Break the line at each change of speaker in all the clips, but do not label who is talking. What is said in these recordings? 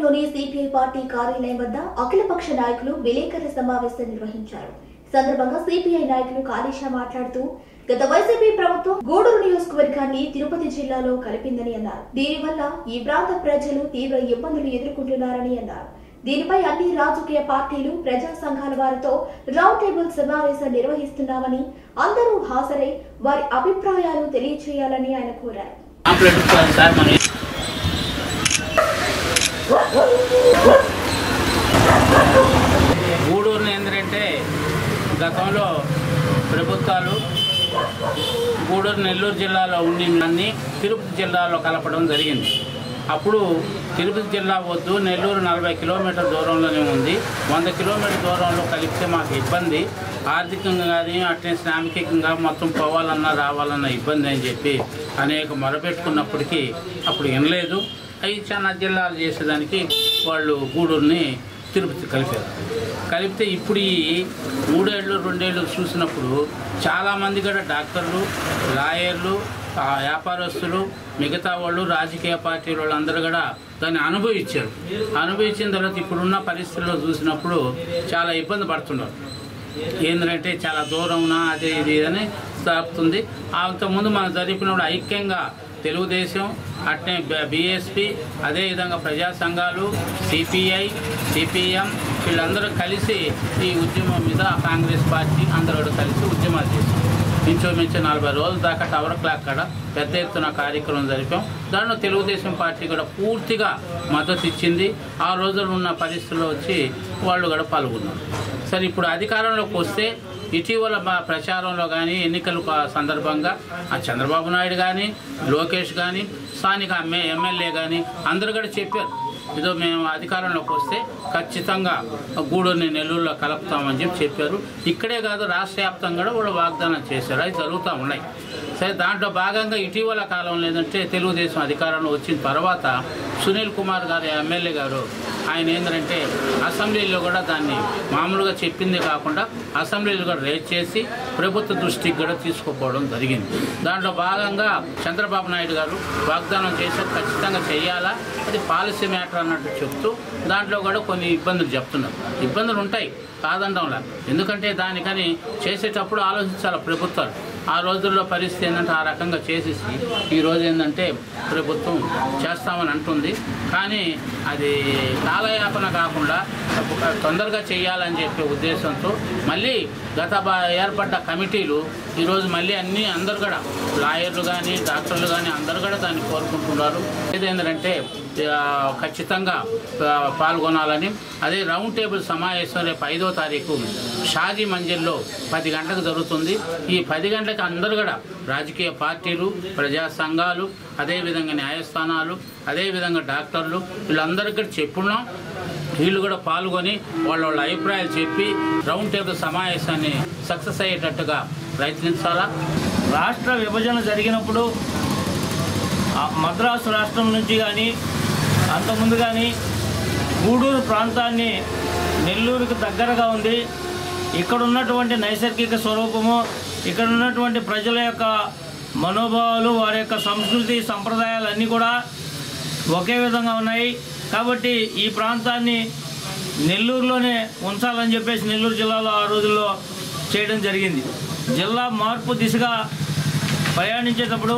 పట్టణంలోని CPI party కార్యాలయం వద్ద అఖిలపక్ష నాయకులు విలేకరుల సమావేశం నిర్వహించారు. సందర్భంగా సిపిఐ నాయకులు కాళేశా మాట్లాడుతూ గత వైసీపీ ప్రభుత్వం గూడూరు నియోజకవర్గాన్ని తిరుపతి జిల్లాలో కలిపిందని అన్నారు. దీనివల్ల ఈ ప్రాంత ప్రజలు తీవ్ర ఇబ్బందులు ఎదుర్కొంటున్నారని అన్నారు. దీనిపై అన్ని రాజకీయ పార్టీలు ప్రజా సంఘాల వారితో రౌండ్ టేబుల్ సమావేశం నిర్వహిస్తున్నామని, అందరూ హాజరై వారి అభిప్రాయాలు తెలియజేయాలని ఆయన కోరారు.
గూడూరుని ఏంటంటే గతంలో ప్రభుత్వాలు గూడూరు నెల్లూరు జిల్లాలో ఉండి తిరుపతి జిల్లాలో కలపడం జరిగింది. అప్పుడు తిరుపతి జిల్లా వద్దు, నెల్లూరు 40 కిలోమీటర్ల దూరంలోనే ఉంది. 100 కిలోమీటర్ల దూరంలో కలిపితే మాకు ఇబ్బంది, ఆర్థికంగా కానీ అట్లే శ్రామికంగా మొత్తం పోవాలన్నా రావాలన్నా ఇబ్బంది అని చెప్పి అనేక మొరపెట్టుకున్నప్పటికీ అప్పుడు వినలేదు. అవి చాలా జిల్లాలు చేసేదానికి వాళ్ళు గూడూరుని తిరుపతి కలిపితే ఇప్పుడు ఈ 3 ఏళ్ళు 2 ఏళ్ళు చూసినప్పుడు చాలామంది కూడా డాక్టర్లు, లాయర్లు, వ్యాపారస్తులు, మిగతా వాళ్ళు, రాజకీయ పార్టీల వాళ్ళు అందరూ కూడా దాన్ని అనుభవించిన తర్వాత ఇప్పుడున్న పరిస్థితుల్లో చూసినప్పుడు చాలా ఇబ్బంది పడుతున్నారు. ఏంటంటే చాలా దూరంనా అదే ఇది అని సాగుతుంది. అంతకుముందు మనం జరిపినప్పుడు ఐక్యంగా తెలుగుదేశం, అట్నే బీఎస్పీ, అదేవిధంగా ప్రజా సంఘాలు, సిపిఐ, సిపిఎం వీళ్ళందరూ కలిసి ఈ ఉద్యమం మీద కాంగ్రెస్ పార్టీ అందరూ కలిసి ఉద్యమాలు చేశాం. ఇంచుమించు 40 రోజుల దాకా టవర్ క్లాక్ కాడ పెద్ద ఎత్తున కార్యక్రమం జరిపాం. దానిలో తెలుగుదేశం పార్టీ కూడా పూర్తిగా మద్దతు ఇచ్చింది. ఆ రోజులు ఉన్న పరిస్థితుల్లో వచ్చి వాళ్ళు కూడా పాల్గొన్నారు. సరే, ఇప్పుడు అధికారంలోకి వస్తే ఇటీవల ప్రచారంలో కానీ ఎన్నికల సందర్భంగా చంద్రబాబు నాయుడు కానీ, లోకేష్ కానీ, స్థానిక ఎమ్మెల్యే కానీ అందరూ కూడా చెప్పారు, ఏదో మేము అధికారంలోకి వస్తే ఖచ్చితంగా గూడూరుని నెల్లూరులో కలుపుతామని చెప్పారు. ఇక్కడే కాదు, రాష్ట్ర వ్యాప్తంగా కూడా వాళ్ళు వాగ్దానం చేశారు. అవి జరుగుతూ ఉన్నాయి. సరే, దాంట్లో భాగంగా ఇటీవల కాలంలో ఏంటంటే తెలుగుదేశం అధికారంలో వచ్చిన తర్వాత సునీల్ కుమార్ గారు ఎమ్మెల్యే గారు ఆయన ఏంటంటే అసెంబ్లీలో కూడా దాన్ని మామూలుగా చెప్పిందే కాకుండా అసెంబ్లీలో కూడా రేట్ చేసి ప్రభుత్వ దృష్టికి కూడా తీసుకుపోవడం జరిగింది. దాంట్లో భాగంగా చంద్రబాబు నాయుడు గారు వాగ్దానం చేశారు, ఖచ్చితంగా చేయాలా, అది పాలసీ మ్యాటర్ అన్నట్టు చెప్తూ దాంట్లో కూడా కొన్ని ఇబ్బందులు చెప్తున్నారు. ఇబ్బందులు ఉంటాయి కాదండంలా, ఎందుకంటే దానికని చేసేటప్పుడు ఆలోచించాలి ప్రభుత్వాలు. ఆ రోజుల్లో పరిస్థితి ఏంటంటే ఆ రకంగా చేసేసి ఈరోజు ఏంటంటే ప్రభుత్వం చేస్తామని అంటుంది. కానీ అది కాలయాపన కాకుండా తొందరగా చేయాలని చెప్పే ఉద్దేశంతో మళ్ళీ గత ఏర్పడ్డ కమిటీలు ఈరోజు మళ్ళీ అందరూ కూడా లాయర్లు కానీ డాక్టర్లు కానీ అందరూ కూడా దాన్ని కోరుకుంటున్నారు. ఏదేంటంటే ఖచ్చితంగా పాల్గొనాలని. అదే రౌండ్ టేబుల్ సమావేశం రేపు 5వ తారీఖు షాజీ మంజిల్లో 10 గంటలకు జరుగుతుంది. ఈ 10 గంటలకు అందరూ కూడా రాజకీయ పార్టీలు, ప్రజా సంఘాలు, అదేవిధంగా న్యాయస్థానాలు, అదేవిధంగా డాక్టర్లు వీళ్ళందరికీ కూడా చెప్పున్నాం. వీళ్ళు కూడా పాల్గొని వాళ్ళ అభిప్రాయాలు చెప్పి రౌండ్ టేబుల్ సమావేశాన్ని సక్సెస్ అయ్యేటట్టుగా ప్రయత్నించాలా.
రాష్ట్ర విభజన జరిగినప్పుడు మద్రాసు రాష్ట్రం నుంచి కానీ అంతకుముందు కానీ గూడూరు ప్రాంతాన్ని నెల్లూరుకు దగ్గరగా ఉంది. ఇక్కడ ఉన్నటువంటి నైసర్గిక స్వరూపము, ఇక్కడ ఉన్నటువంటి ప్రజల యొక్క మనోభావాలు, వారి యొక్క సంస్కృతి సంప్రదాయాలు అన్నీ కూడా ఒకే విధంగా ఉన్నాయి. కాబట్టి ఈ ప్రాంతాన్ని నెల్లూరులోనే ఉంచాలని చెప్పేసి నెల్లూరు జిల్లాలో ఆ రోజుల్లో చేయడం జరిగింది. జిల్లా మార్పు దిశగా ప్రయాణించేటప్పుడు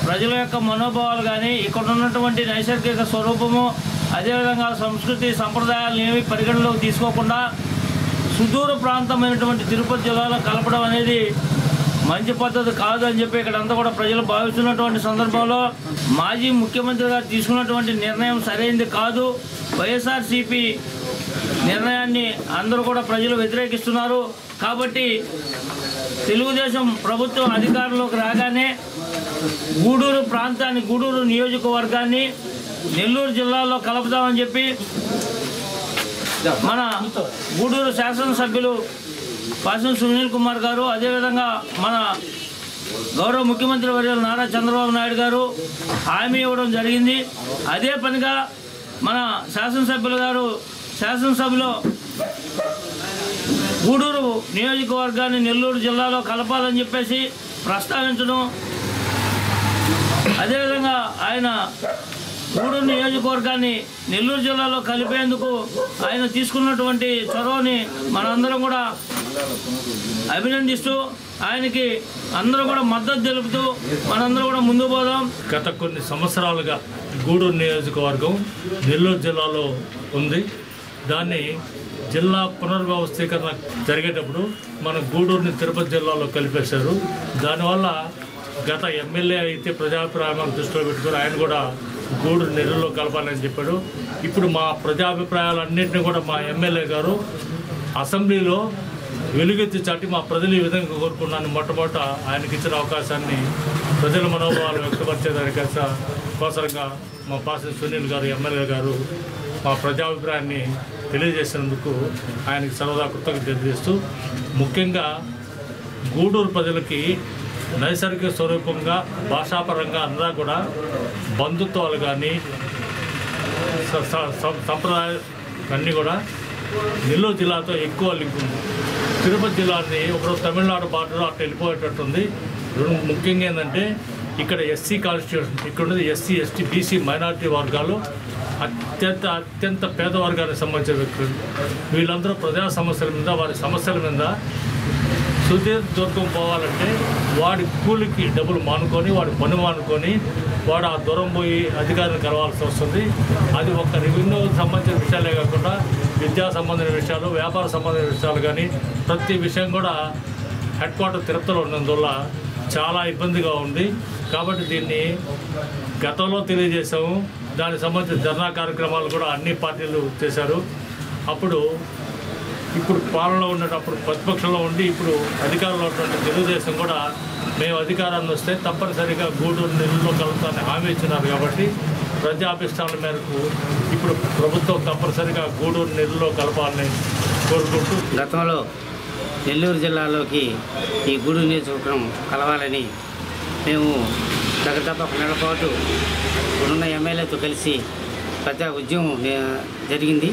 ప్రజల యొక్క మనోభావాలు కానీ, ఇక్కడ ఉన్నటువంటి నైసర్గిక స్వరూపము, అదేవిధంగా సంస్కృతి సంప్రదాయాలను ఏమి పరిగణలోకి తీసుకోకుండా సుదూర ప్రాంతమైనటువంటి తిరుపతి జిల్లాలో కలపడం అనేది మంచి పద్ధతి కాదు అని చెప్పి ఇక్కడంతా కూడా ప్రజలు భావిస్తున్నటువంటి సందర్భంలో మాజీ ముఖ్యమంత్రి గారు తీసుకున్నటువంటి నిర్ణయం సరైనది కాదు. వైఎస్ఆర్సీపీ నిర్ణయాన్ని అందరూ కూడా ప్రజలు వ్యతిరేకిస్తున్నారు. కాబట్టి తెలుగుదేశం ప్రభుత్వం అధికారంలోకి రాగానే గూడూరు ప్రాంతాన్ని, గూడూరు నియోజకవర్గాన్ని నెల్లూరు జిల్లాలో కలుపుదామని చెప్పి మన గూడూరు శాసనసభ్యులు పాసం సునీల్ కుమార్ గారు, అదేవిధంగా మన గౌరవ ముఖ్యమంత్రి వర్యులు నారా చంద్రబాబు నాయుడు గారు హామీ ఇవ్వడం జరిగింది. అదే పనిగా మన శాసనసభ్యులు గారు శాసనసభలో గూడూరు నియోజకవర్గాన్ని నెల్లూరు జిల్లాలో కలపాలని చెప్పేసి ప్రస్తావించడం, అదేవిధంగా ఆయన గూడూరు నియోజకవర్గాన్ని నెల్లూరు జిల్లాలో కలిపేందుకు ఆయన తీసుకున్నటువంటి చొరవని మనందరం కూడా అభినందిస్తూ ఆయనకి అందరూ కూడా మద్దతు తెలుపుతూ మనందరూ కూడా ముందు పోదాం.
గత కొన్ని సంవత్సరాలుగా గూడూరు నియోజకవర్గం నెల్లూరు జిల్లాలో ఉంది. దాన్ని జిల్లా పునర్వ్యవస్థీకరణ జరిగేటప్పుడు మన గూడూరుని తిరుపతి జిల్లాలో కలిపేశారు. దానివల్ల గత ఎమ్మెల్యే అయితే ప్రజాభిప్రాయాలను దృష్టిలో పెట్టుకుని ఆయన కూడా గూడూరు నెల్లూరులో కలపాలని చెప్పాడు. ఇప్పుడు మా ప్రజాభిప్రాయాలన్నింటినీ కూడా మా ఎమ్మెల్యే గారు అసెంబ్లీలో వెలుగెత్తి చాటి మా ప్రజలు ఈ విధంగా కోరుకున్నాను. మొట్టమొదట ఆయనకి ఇచ్చిన అవకాశాన్ని ప్రజల మనోభావాలు వ్యక్తపరిచేదానికి కోసరంగా మా పాసిన సునీల్ గారు ఎమ్మెల్యే గారు మా ప్రజాభిప్రాయాన్ని తెలియజేసినందుకు ఆయనకి సర్వదా కృతజ్ఞతలు తెలియజేస్తూ, ముఖ్యంగా గూడూరు ప్రజలకి నైసర్గిక స్వరూపంగా భాషాపరంగా అందరూ కూడా బంధుత్వాలు కానీ సంప్రదాయాలు అన్నీ కూడా నెల్లూరు జిల్లాతో ఎక్కువ లింక్ ఉంది. తిరుపతి జిల్లాని ఒకరోజు తమిళనాడు బార్డర్ అట్లా వెళ్ళిపోయేటట్టుంది. ముఖ్యంగా ఏంటంటే ఇక్కడ ఎస్సీ కాన్స్టిట్యూషన్, ఇక్కడ ఉన్నది ఎస్సీ ఎస్టీ బీసీ మైనారిటీ వర్గాలు అత్యంత పేద వర్గానికి సంబంధించిన వ్యక్తులు. వీళ్ళందరూ ప్రజా సమస్యల మీద వారి సమస్యల మీద సుదీర్ఘం పోవాలంటే వాడి కూలికి డబ్బులు మానుకొని వాడి పని మానుకొని వాడు ఆ దూరం పోయి అధికారిని కలవాల్సి వస్తుంది. అది ఒక రెవెన్యూ సంబంధించిన విషయాలే కాకుండా విద్యా సంబంధించిన విషయాలు, వ్యాపార సంబంధించిన విషయాలు కానీ ప్రతి విషయం కూడా హెడ్ క్వార్టర్ తిరుపతిలో ఉన్నందువల్ల చాలా ఇబ్బందిగా ఉంది. కాబట్టి దీన్ని గతంలో తెలియజేసాము. దానికి సంబంధించిన ధర్నా కార్యక్రమాలు కూడా అన్ని పార్టీలు చేశారు. ఇప్పుడు పాలనలో ఉన్నప్పుడు ప్రతిపక్షంలో ఉండి ఇప్పుడు అధికారంలో ఉన్నటువంటి తెలుగుదేశం కూడా మేము అధికారాన్ని వస్తే తప్పనిసరిగా గూడూరు నెల్లూరులో కలుపుతానని హామీ ఇచ్చినారు. కాబట్టి ప్రజాభిష్టాల మేరకు ఇప్పుడు ప్రభుత్వం తప్పనిసరిగా గూడూరు నెల్లూరులో కలపాలని కోరుకుంటూ,
గతంలో నెల్లూరు జిల్లాలోకి ఈ గూడూరు నియోజకవర్గం కలవాలని మేము దాదాపు ఒక నెల పాటు ఉన్న ఎమ్మెల్యేతో కలిసి ప్రజా ఉద్యమం జరిగింది.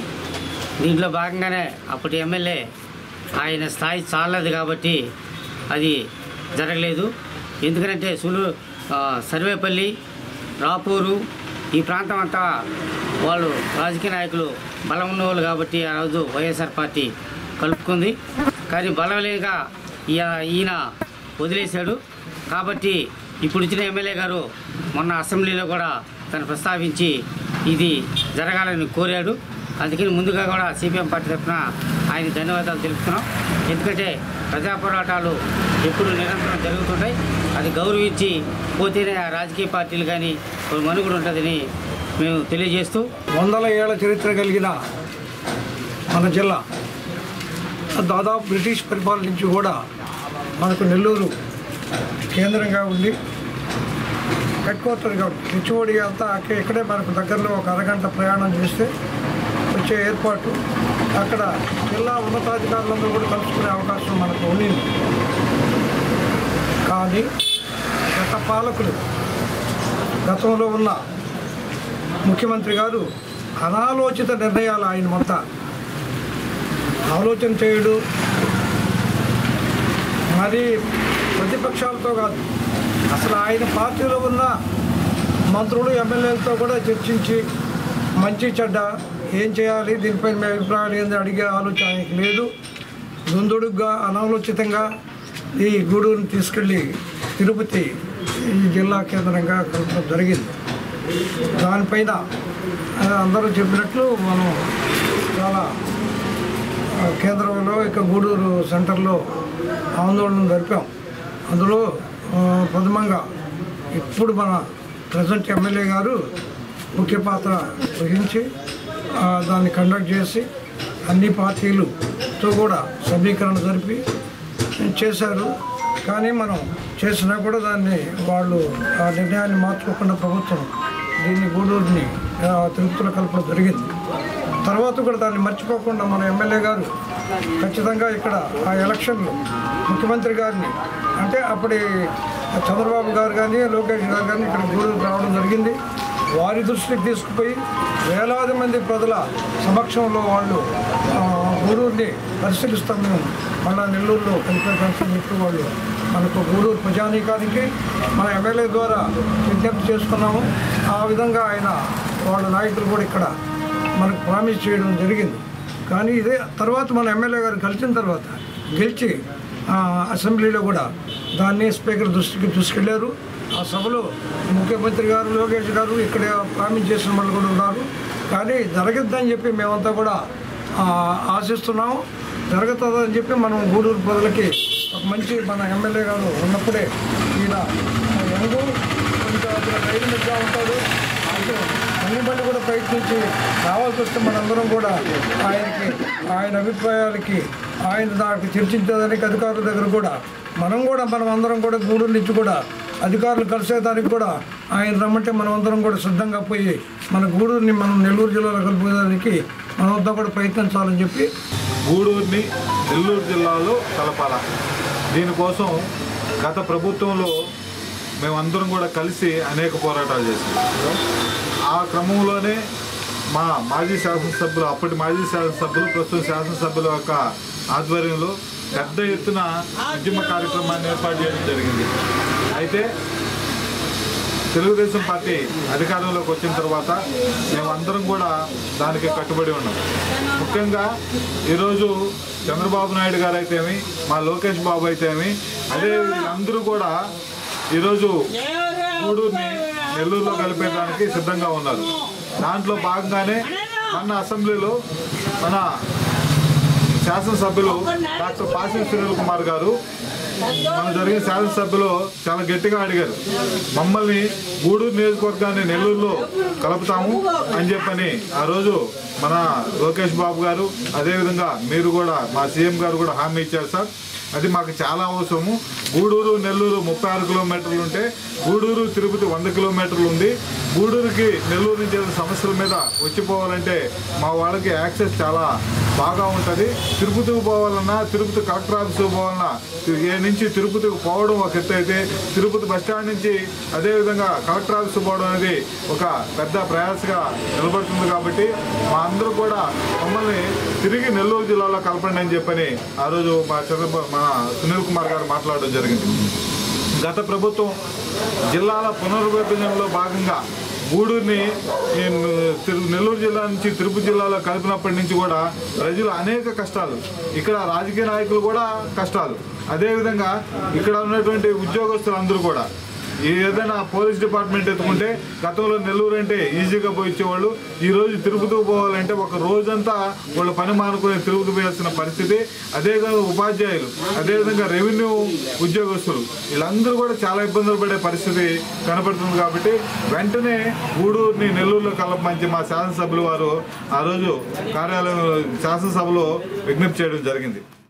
దీంట్లో భాగంగానే అప్పటి ఎమ్మెల్యే ఆయన స్థాయి చాలదు కాబట్టి అది జరగలేదు. ఎందుకంటే సర్వేపల్లి, రాపూరు ఈ ప్రాంతం అంతా వాళ్ళు రాజకీయ నాయకులు బలం ఉన్నవాళ్ళు కాబట్టి ఆ రోజు వైఎస్ఆర్ పార్టీ కలుపుకుంది. కానీ బలం లేక ఈయన వదిలేశాడు. కాబట్టి ఇప్పుడు ఇచ్చిన ఎమ్మెల్యే గారు మొన్న అసెంబ్లీలో కూడా తను ప్రస్తావించి ఇది జరగాలని కోరాడు. అందుకని ముందుగా కూడా సిపిఎం పార్టీ తరఫున ఆయన ధన్యవాదాలు తెలుపుతున్నాం. ఎందుకంటే ప్రజా పోరాటాలు ఎప్పుడు నిరంతరం జరుగుతుంటాయి. అది గౌరవించి పోతేనే ఆ రాజకీయ పార్టీలు కానీ మనుగడ ఉంటుందని మేము తెలియజేస్తూ,
100 ఏళ్ల చరిత్ర కలిగిన మన జిల్లా దాదాపు బ్రిటిష్ పరిపాలన నుంచి కూడా మనకు నెల్లూరు కేంద్రంగా ఉంది, హెడ్ క్వార్టర్గా ఉంది. హెచ్ఓడి అంతా ఇక్కడే మనకు దగ్గరలో ఒక అరగంట ప్రయాణం చేస్తే వచ్చే ఏర్పాటు. అక్కడ జిల్లా ఉన్నతాధికారులందరూ కూడా కలుసుకునే అవకాశం మనకు ఉండింది. కానీ గత పాలకులు, గతంలో ఉన్న ముఖ్యమంత్రి గారు అనాలోచిత నిర్ణయాలు ఆయన మొత్తం ఆలోచన చేయడు. మరి ప్రతిపక్షాలతో కాదు, అసలు ఆయన పార్టీలో ఉన్న మంత్రులు ఎమ్మెల్యేలతో కూడా చర్చించి మంచి చెడ్డ ఏం చేయాలి, దీనిపై మీ అభిప్రాయాలు ఏంది అడిగే ఆలోచన ఆయనకి లేదు. దుందుడుగ్గా అనాలోచితంగా ఈ గూడూరుని తీసుకెళ్ళి తిరుపతి ఈ జిల్లా కేంద్రంగా కలపడం జరిగింది. దానిపైన అందరూ చెప్పినట్లు మనం చాలా కేంద్రంలో ఇక గూడూరు సెంటర్లో ఆందోళన జరిపాం. అందులో ప్రథమంగా ఇప్పుడు మన ప్రజెంట్ ఎమ్మెల్యే గారు ముఖ్య పాత్ర వహించి దాన్ని కండక్ట్ చేసి అన్ని పార్టీలతో కూడా సమీకరణ జరిపి చేశారు. కానీ మనం చేసినా కూడా దాన్ని వాళ్ళు ఆ నిర్ణయాన్ని మార్చుకోకుండా ప్రభుత్వం దీన్ని గూడూరుని తిరుపతిలో కలపడం జరిగింది. తర్వాత కూడా దాన్ని మర్చిపోకుండా మన ఎమ్మెల్యే గారు ఖచ్చితంగా ఇక్కడ ఆ ఎలక్షన్లో ముఖ్యమంత్రి గారిని, అంటే అప్పటి చంద్రబాబు గారు కానీ లోకేష్ గారు కానీ ఇక్కడ గూడూరు రావడం జరిగింది. వారి దృష్టికి తీసుకుపోయి వేలాది మంది ప్రజల సమక్షంలో వాళ్ళు గూడూరుని పరిశీలిస్తాం. మేము మళ్ళా నెల్లూరులో కలిపేదానికి చెప్పి వాళ్ళు మనకు గూడూరు ప్రజానీకానికి మన ఎమ్మెల్యే ద్వారా విజ్ఞప్తి చేసుకున్నాము. ఆ విధంగా ఆయన వాళ్ళ నాయకులు కూడా ఇక్కడ మనకు ప్రామిస్ చేయడం జరిగింది. కానీ ఇదే తర్వాత మన ఎమ్మెల్యే గారు కలిసిన తర్వాత గెలిచి అసెంబ్లీలో కూడా దాన్ని స్పీకర్ దృష్టికి తీసుకెళ్లారు. ఆ సభలో ముఖ్యమంత్రి గారు, లోకేష్ గారు ఇక్కడ ప్రామిస్ చేసిన వాళ్ళు కూడా ఉన్నారు. కానీ జరగద్దని చెప్పి మేమంతా కూడా ఆశిస్తున్నాము. జరుగుతుందని చెప్పి మనం గూడూరు ప్రజలకి ఒక మంచి మన ఎమ్మెల్యే గారు ఉన్నప్పుడే ఈయన యంగు కొంచెం ధైర్యంగా ఉంటాడు. అన్ని బళ్ళు కూడా ప్రయత్నించి రావాల్సి వస్తే మనందరం కూడా ఆయన అభిప్రాయాలకి ఆయన దానికి చర్చించేదానికి అధికారుల దగ్గర కూడా మనం అందరం కూడా గూడూరు నుంచి కూడా అధికారులు కలిసేదానికి కూడా ఆయన రమ్మంటే మనం అందరం కూడా సిద్ధంగా పోయి మన గూడూరుని మనం నెల్లూరు జిల్లాలో కలిపేదానికి మనమంతా కూడా ప్రయత్నించాలని చెప్పి
గూడూరుని నెల్లూరు జిల్లాలో కలపాల. దీనికోసం గత ప్రభుత్వంలో మేమందరం కూడా కలిసి అనేక పోరాటాలు చేసాం. ఆ క్రమంలోనే మా మాజీ శాసనసభ్యులు, అప్పటి మాజీ శాసనసభ్యులు, ప్రస్తుత శాసనసభ్యుల యొక్క ఆధ్వర్యంలో పెద్ద ఎత్తున ఉద్యమ కార్యక్రమాన్ని ఏర్పాటు చేయడం జరిగింది. అయితే తెలుగుదేశం పార్టీ అధికారంలోకి వచ్చిన తర్వాత మేమందరం కూడా దానికి కట్టుబడి ఉన్నాం. ముఖ్యంగా ఈరోజు చంద్రబాబు నాయుడు గారు అయితేమి, మా లోకేష్ బాబు అయితేమి, అదే అందరూ కూడా ఈరోజు గూడూరుని నెల్లూరులో కలిపేదానికి సిద్ధంగా ఉన్నారు. దాంట్లో భాగంగానే మన అసెంబ్లీలో మన శాసనసభ్యులు డాక్టర్ పాసి సునీల్ కుమార్ గారు మన జరిగిన శాసనసభ్యులు చాలా గట్టిగా అడిగారు, మమ్మల్ని గూడూరు నియోజకవర్గాన్ని నెల్లూరులో కలుపుతాము అని చెప్పని ఆ రోజు మన లోకేష్ బాబు గారు, అదేవిధంగా మీరు కూడా మా సీఎం గారు కూడా హామీ ఇచ్చారు. సార్, అది మాకు చాలా అవసరము. గూడూరు నెల్లూరు 36 కిలోమీటర్లు ఉంటే గూడూరు తిరుపతి 100 కిలోమీటర్లు ఉంది. గూడూరుకి నెల్లూరు నుంచి సమస్యల మీద వచ్చిపోవాలంటే మా వాళ్ళకి యాక్సెస్ చాలా బాగా ఉంటుంది. తిరుపతికి పోవాలన్నా, తిరుపతి కలెక్టర్ ఆఫీస్కి పోవాలన్నా, ఏ నుంచి తిరుపతికి పోవడం ఒక ఎత్తు అయితే, తిరుపతి బస్టాండ్ నుంచి అదేవిధంగా కలెక్టర్ ఆఫీస్కి పోవడం అనేది ఒక పెద్ద ప్రయాసగా నిలబడుతుంది. కాబట్టి మా అందరూ కూడా మమ్మల్ని తిరిగి నెల్లూరు జిల్లాలో కలపండి అని చెప్పని ఆ రోజు మా సునీల్ కుమార్ గారు మాట్లాడడం జరిగింది. గత ప్రభుత్వం జిల్లాల పునర్విభజనలో భాగంగా గూడూరుని నెల్లూరు జిల్లా నుంచి తిరుపతి జిల్లాలో కలిపినప్పటి నుంచి కూడా ప్రజలు అనేక కష్టాలు, ఇక్కడ రాజకీయ నాయకులు కూడా కష్టాలు, అదేవిధంగా ఇక్కడ ఉన్నటువంటి ఉద్యోగస్తులు అందరూ కూడా ఏదైనా పోలీస్ డిపార్ట్మెంట్ ఎత్తుకుంటే గతంలో నెల్లూరు అంటే ఈజీగా పోయి ఇచ్చేవాళ్ళు. ఈరోజు తిరుపతికి పోవాలంటే ఒక రోజంతా వాళ్ళ పని మానుకుని తిరుపతి పోయాల్సిన పరిస్థితి. అదేవిధంగా ఉపాధ్యాయులు, అదేవిధంగా రెవెన్యూ ఉద్యోగస్తులు వీళ్ళందరూ కూడా చాలా ఇబ్బందులు పడే పరిస్థితి కనపడుతుంది. కాబట్టి వెంటనే గూడూరుని నెల్లూరులో కలపమని మా శాసనసభ్యులు వారు ఆ రోజు శాసనసభలో విజ్ఞప్తి చేయడం జరిగింది.